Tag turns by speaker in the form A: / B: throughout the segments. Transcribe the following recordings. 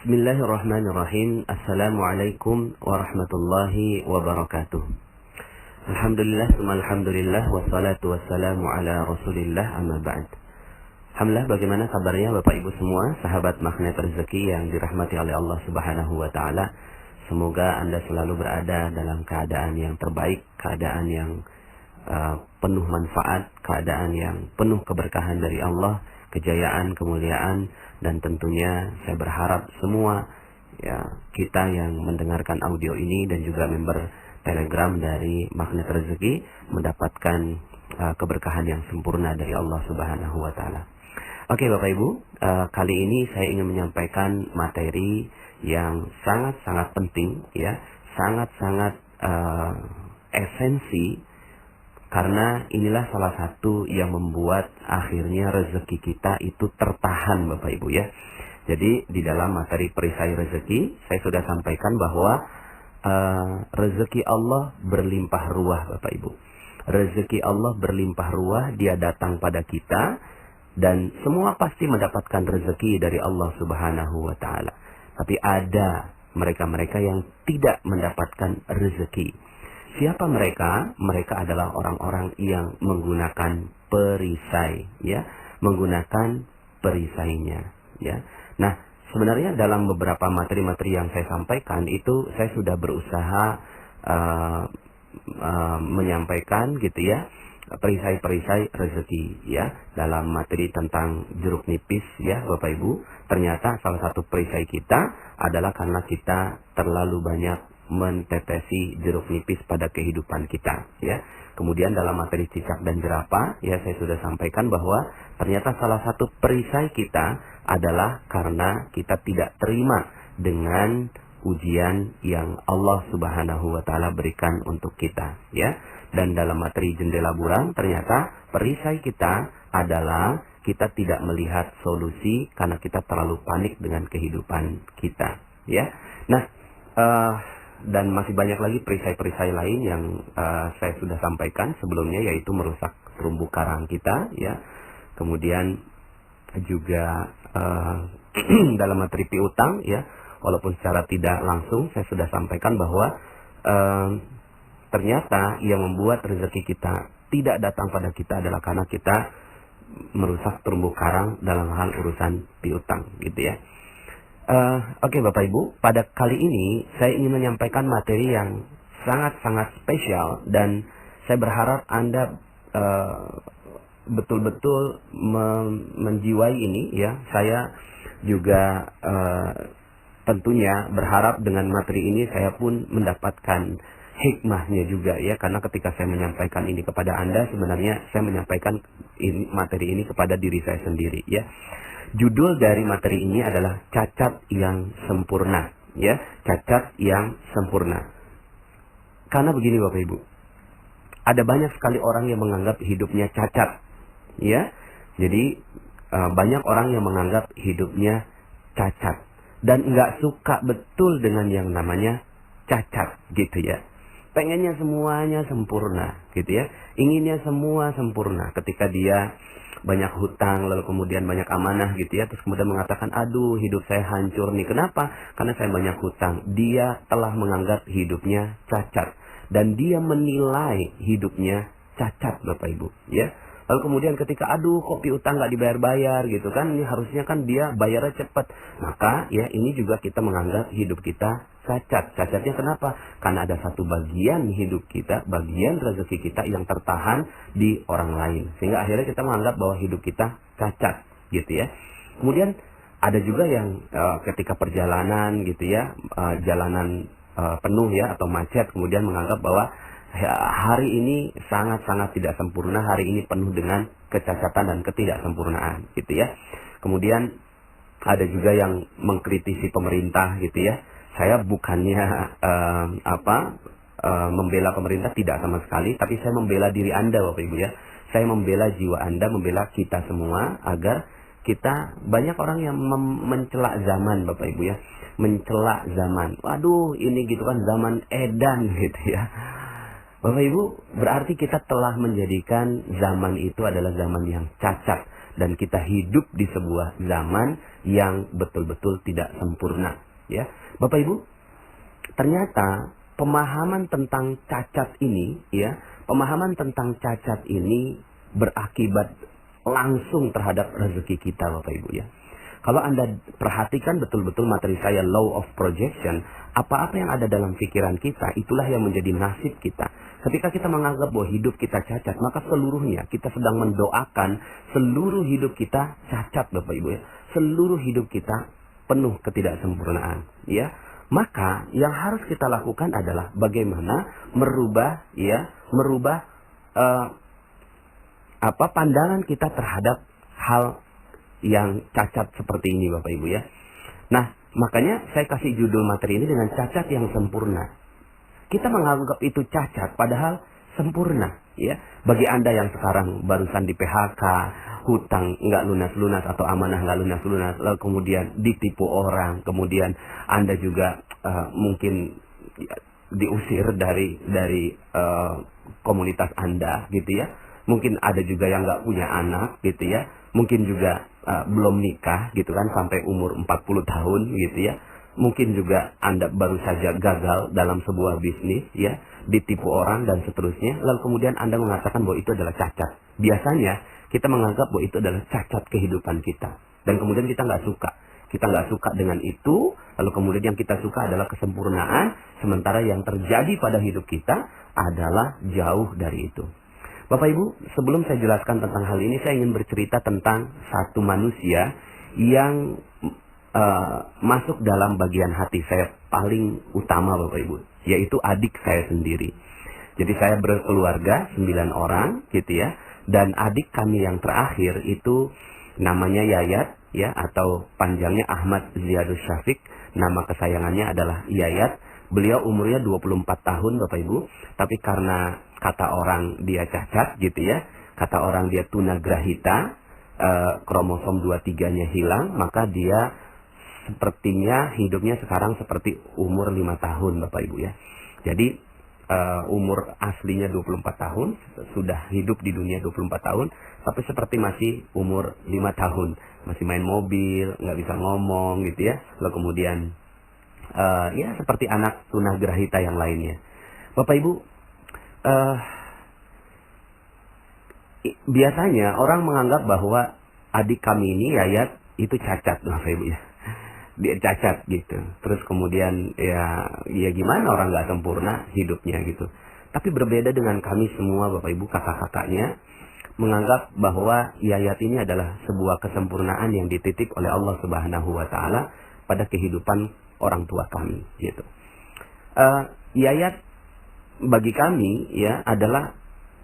A: Bismillahirrahmanirrahim. Assalamualaikum warahmatullahi wabarakatuh. Alhamdulillah, alhamdulillah, wassalatu wassalamu ala rasulillah, amma ba'd. Alhamdulillah, bagaimana kabarnya Bapak Ibu semua, sahabat magnet rezeki yang dirahmati oleh Allah Subhanahu wa Ta'ala. Semoga Anda selalu berada dalam keadaan yang terbaik, keadaan yang penuh manfaat, keadaan yang penuh keberkahan dari Allah, kejayaan, kemuliaan, dan tentunya saya berharap semua kita yang mendengarkan audio ini dan juga member Telegram dari Magnet Rezeki mendapatkan keberkahan yang sempurna dari Allah Subhanahu wa Ta'ala. Oke Bapak Ibu, kali ini saya ingin menyampaikan materi yang sangat-sangat penting, sangat-sangat esensi. Karena inilah salah satu yang membuat akhirnya rezeki kita itu tertahan Bapak Ibu ya. Jadi di dalam materi perisai rezeki saya sudah sampaikan bahwa rezeki Allah berlimpah ruah Bapak Ibu. Rezeki Allah berlimpah ruah, dia datang pada kita dan semua pasti mendapatkan rezeki dari Allah Subhanahu wa Ta'ala. Tapi ada mereka-mereka yang tidak mendapatkan rezeki. Siapa mereka? Mereka adalah orang-orang yang menggunakan perisai, menggunakan perisainya, Nah, sebenarnya dalam beberapa materi-materi yang saya sampaikan itu saya sudah berusaha menyampaikan perisai-perisai rezeki, dalam materi tentang jeruk nipis, Bapak Ibu. Ternyata salah satu perisai kita adalah karena kita terlalu banyak mentetesi jeruk nipis pada kehidupan kita, Kemudian dalam materi cicak dan jerapah, saya sudah sampaikan bahwa ternyata salah satu perisai kita adalah karena kita tidak terima dengan ujian yang Allah Subhanahu wa Ta'ala berikan untuk kita, Dan dalam materi jendela buram, ternyata perisai kita adalah kita tidak melihat solusi karena kita terlalu panik dengan kehidupan kita, Nah, dan masih banyak lagi perisai-perisai lain yang saya sudah sampaikan sebelumnya, yaitu merusak terumbu karang kita, Kemudian juga dalam materi piutang, walaupun secara tidak langsung saya sudah sampaikan bahwa ternyata yang membuat rezeki kita tidak datang pada kita adalah karena kita merusak terumbu karang dalam hal urusan piutang, Oke Bapak Ibu, pada kali ini saya ingin menyampaikan materi yang sangat-sangat spesial dan saya berharap Anda betul-betul menjiwai ini, Saya juga tentunya berharap dengan materi ini saya pun mendapatkan hikmahnya juga, karena ketika saya menyampaikan ini kepada Anda, sebenarnya saya menyampaikan materi ini kepada diri saya sendiri, Judul dari materi ini adalah cacat yang sempurna, cacat yang sempurna. Karena begini Bapak Ibu, ada banyak sekali orang yang menganggap hidupnya cacat, Jadi banyak orang yang menganggap hidupnya cacat dan nggak suka betul dengan yang namanya cacat, Pengennya semuanya sempurna, Inginnya semua sempurna. Ketika dia banyak hutang, lalu kemudian banyak amanah, terus kemudian mengatakan, aduh hidup saya hancur nih. Kenapa? Karena saya banyak hutang. Dia telah menganggap hidupnya cacat dan dia menilai hidupnya cacat Bapak Ibu, Lalu kemudian ketika aduh kok piutang nggak dibayar-bayar ini harusnya kan dia bayarnya cepat. Maka ini juga kita menganggap hidup kita cacat. Cacatnya kenapa? Karena ada satu bagian hidup kita, bagian rezeki kita yang tertahan di orang lain. Sehingga akhirnya kita menganggap bahwa hidup kita cacat, Kemudian ada juga yang ketika perjalanan jalanan penuh atau macet, kemudian menganggap bahwa hari ini sangat-sangat tidak sempurna, hari ini penuh dengan kecacatan dan ketidaksempurnaan, Kemudian ada juga yang mengkritisi pemerintah, Saya bukannya membela pemerintah, tidak sama sekali, tapi saya membela diri Anda Bapak Ibu, Saya membela jiwa Anda, membela kita semua agar kita, banyak orang yang mencela zaman Bapak Ibu, mencela zaman. Waduh, ini kan zaman edan Bapak Ibu, berarti kita telah menjadikan zaman itu adalah zaman yang cacat. Dan kita hidup di sebuah zaman yang betul-betul tidak sempurna, ya. Bapak Ibu, ternyata pemahaman tentang cacat ini, ya, pemahaman tentang cacat ini berakibat langsung terhadap rezeki kita, Bapak Ibu, ya. Kalau Anda perhatikan betul-betul materi saya, law of projection, apa-apa yang ada dalam pikiran kita, itulah yang menjadi nasib kita. Ketika kita menganggap bahwa hidup kita cacat, maka seluruhnya kita sedang mendoakan seluruh hidup kita cacat, Bapak Ibu, ya. Seluruh hidup kita penuh ketidaksempurnaan, ya. Maka yang harus kita lakukan adalah bagaimana merubah, ya, pandangan kita terhadap hal yang cacat seperti ini, Bapak Ibu, ya. Nah, makanya saya kasih judul materi ini dengan cacat yang sempurna. Kita menganggap itu cacat padahal sempurna, ya. Bagi Anda yang sekarang barusan di PHK, hutang nggak lunas-lunas atau amanah nggak lunas-lunas, lalu kemudian ditipu orang, kemudian Anda juga mungkin diusir dari komunitas Anda, gitu ya. Mungkin ada juga yang nggak punya anak, gitu ya. Mungkin juga belum nikah, gitu kan, sampai umur 40 tahun, gitu ya. Mungkin juga Anda baru saja gagal dalam sebuah bisnis, ya, ditipu orang dan seterusnya. Lalu kemudian Anda mengatakan bahwa itu adalah cacat. Biasanya kita menganggap bahwa itu adalah cacat kehidupan kita. Dan kemudian kita nggak suka. Kita nggak suka dengan itu, lalu kemudian yang kita suka adalah kesempurnaan, sementara yang terjadi pada hidup kita adalah jauh dari itu. Bapak Ibu, sebelum saya jelaskan tentang hal ini, saya ingin bercerita tentang satu manusia yang masuk dalam bagian hati saya paling utama, Bapak Ibu, yaitu adik saya sendiri. Jadi saya berkeluarga 9 orang, gitu ya, dan adik kami yang terakhir itu namanya Yayat, ya, atau panjangnya Ahmad Ziyadus Syafiq. Nama kesayangannya adalah Yayat. Beliau umurnya 24 tahun, Bapak Ibu, tapi karena kata orang dia cacat, gitu ya, kata orang dia tunagrahita, kromosom 23-nya hilang, maka dia sepertinya hidupnya sekarang seperti umur 5 tahun, Bapak Ibu, ya. Jadi umur aslinya 24 tahun, sudah hidup di dunia 24 tahun, tapi seperti masih umur 5 tahun, masih main mobil, nggak bisa ngomong, gitu ya. Lalu kemudian ya seperti anak tunagrahita yang lainnya. Bapak Ibu, biasanya orang menganggap bahwa adik kami ini, Yayat, itu cacat, Bapak Ibu, ya. Dia cacat, gitu. Terus kemudian ya gimana, orang nggak sempurna hidupnya, gitu. Tapi berbeda dengan kami semua, Bapak Ibu, kakak-kakaknya, menganggap bahwa Yayat ini adalah sebuah kesempurnaan yang dititip oleh Allah Subhanahu wa Ta'ala pada kehidupan orang tua kami, gitu. Yayat bagi kami, ya, adalah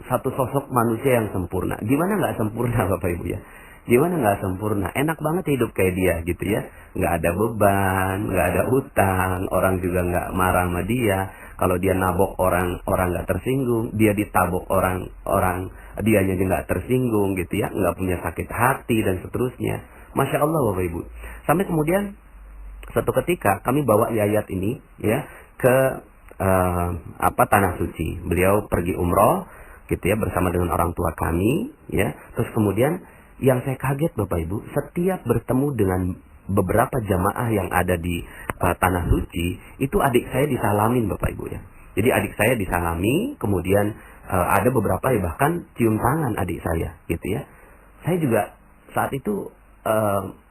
A: satu sosok manusia yang sempurna. Gimana nggak sempurna, Bapak Ibu, ya? Gimana nggak sempurna? Enak banget hidup kayak dia, gitu ya. Nggak ada beban, nggak ada utang, orang juga nggak marah sama dia. Kalau dia nabok orang nggak tersinggung. Dia ditabok orang dianya juga nggak tersinggung, gitu ya. Nggak punya sakit hati dan seterusnya. Masya Allah, Bapak Ibu. Sampai kemudian suatu ketika kami bawa Yayat ini, ya, ke tanah suci. Beliau pergi umroh, gitu ya, bersama dengan orang tua kami, ya. Terus kemudian yang saya kaget, Bapak Ibu, setiap bertemu dengan beberapa jamaah yang ada di tanah suci, itu adik saya disalamin, Bapak Ibu, ya. Jadi adik saya disalami, kemudian ada beberapa ya bahkan cium tangan adik saya, gitu ya. Saya juga saat itu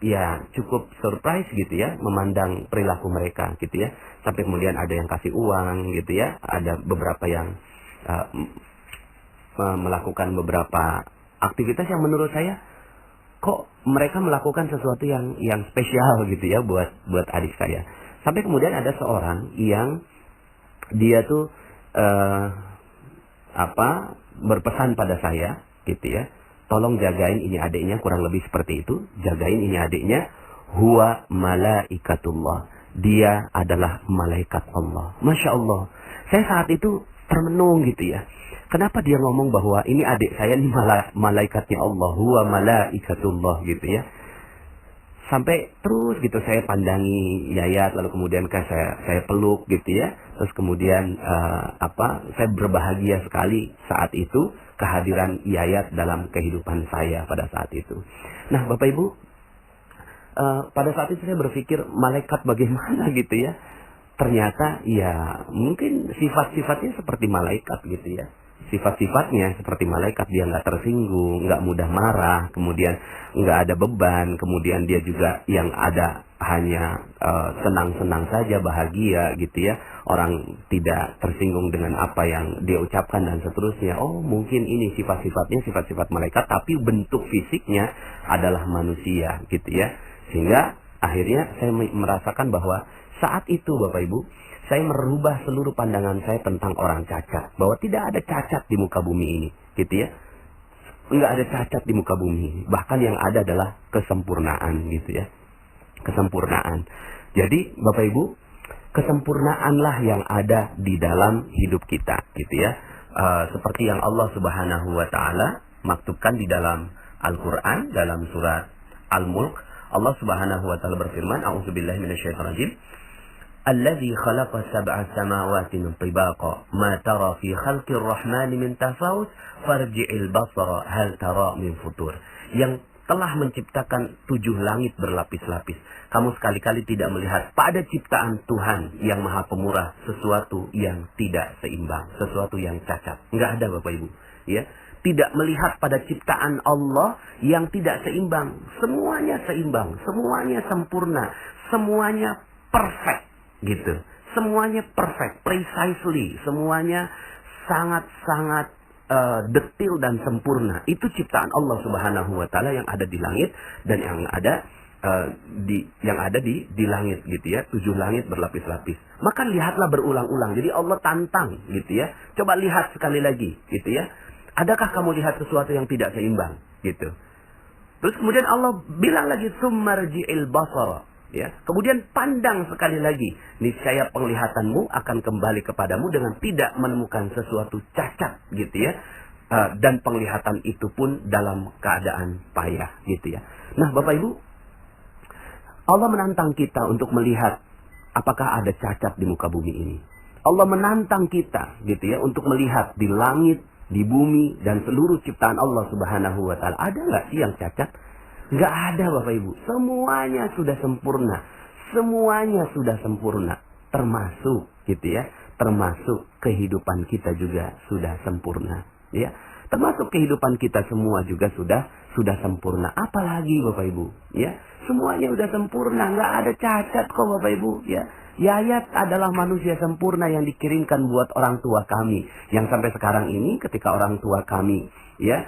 A: ya cukup surprise, gitu ya, memandang perilaku mereka, gitu ya. Sampai kemudian ada yang kasih uang, gitu ya. Ada beberapa yang melakukan beberapa aktivitas yang menurut saya, kok mereka melakukan sesuatu yang spesial, gitu ya, buat adik saya. Sampai kemudian ada seorang yang dia tuh berpesan pada saya, gitu ya, tolong jagain ini adiknya, kurang lebih seperti itu, jagain ini adiknya, huwa malaikatullah, dia adalah malaikat Allah. Masya Allah, saya saat itu termenung, gitu ya. Kenapa dia ngomong bahwa ini adik saya ini malaikatnya Allah, huwa malaikatullah, gitu ya. Sampai terus, gitu, saya pandangi Yayat, lalu kemudian saya peluk, gitu ya. Terus kemudian saya berbahagia sekali saat itu kehadiran Yayat dalam kehidupan saya pada saat itu. Nah, Bapak Ibu, pada saat itu saya berpikir malaikat bagaimana gitu ya. Ternyata ya mungkin sifat-sifatnya seperti malaikat gitu ya. Sifat-sifatnya seperti malaikat, dia nggak tersinggung, nggak mudah marah, kemudian nggak ada beban, kemudian dia juga yang ada hanya senang-senang saja, bahagia gitu ya. Orang tidak tersinggung dengan apa yang dia ucapkan dan seterusnya. Oh mungkin ini sifat-sifatnya sifat-sifat malaikat, tapi bentuk fisiknya adalah manusia gitu ya. Sehingga akhirnya saya merasakan bahwa saat itu Bapak Ibu, saya merubah seluruh pandangan saya tentang orang cacat. Bahwa tidak ada cacat di muka bumi ini. Gitu ya. Enggak ada cacat di muka bumi ini. Bahkan yang ada adalah kesempurnaan gitu ya. Kesempurnaan. Jadi Bapak Ibu, kesempurnaanlah yang ada di dalam hidup kita. Gitu ya. Seperti yang Allah Subhanahu wa Ta'ala maktubkan di dalam Al-Quran, dalam surat Al-Mulk. Allah Subhanahu wa Ta'ala berfirman, A'udzubillahi minasyaitonirrajim. Alladzi khalaqa sab'a samawatin tibaqa ma tara fi khalqir rahmani min tafawut farji'il basara hal tara min futur. Yang telah menciptakan 7 langit berlapis-lapis. Kamu sekali-kali tidak melihat pada ciptaan Tuhan yang Maha Pemurah sesuatu yang tidak seimbang, sesuatu yang cacat. Enggak ada Bapak Ibu, ya. Tidak melihat pada ciptaan Allah yang tidak seimbang. Semuanya seimbang, semuanya sempurna, semuanya perfect. Gitu. Semuanya perfect, precisely, semuanya sangat-sangat detil dan sempurna. Itu ciptaan Allah Subhanahu wa Ta'ala yang ada di langit dan yang ada di langit gitu ya. 7 langit berlapis-lapis. Maka lihatlah berulang-ulang. Jadi Allah tantang gitu ya. Coba lihat sekali lagi gitu ya. Adakah kamu lihat sesuatu yang tidak seimbang gitu. Terus kemudian Allah bilang lagi summarji'il basara. Ya, kemudian pandang sekali lagi, niscaya penglihatanmu akan kembali kepadamu dengan tidak menemukan sesuatu cacat, gitu ya. Dan penglihatan itu pun dalam keadaan payah, gitu ya. Nah, Bapak Ibu, Allah menantang kita untuk melihat apakah ada cacat di muka bumi ini. Allah menantang kita, gitu ya, untuk melihat di langit, di bumi, dan seluruh ciptaan Allah Subhanahu wa Ta'ala. Ada nggak sih yang cacat? Nggak ada Bapak Ibu. Semuanya sudah sempurna. Semuanya sudah sempurna. Termasuk gitu ya. Termasuk kehidupan kita juga sudah sempurna. Ya. Termasuk kehidupan kita semua juga sudah sempurna. Apalagi Bapak Ibu. Ya. Semuanya sudah sempurna. Nggak ada cacat kok Bapak Ibu. Ya. Yayat adalah manusia sempurna yang dikirimkan buat orang tua kami. Yang sampai sekarang ini ketika orang tua kami ya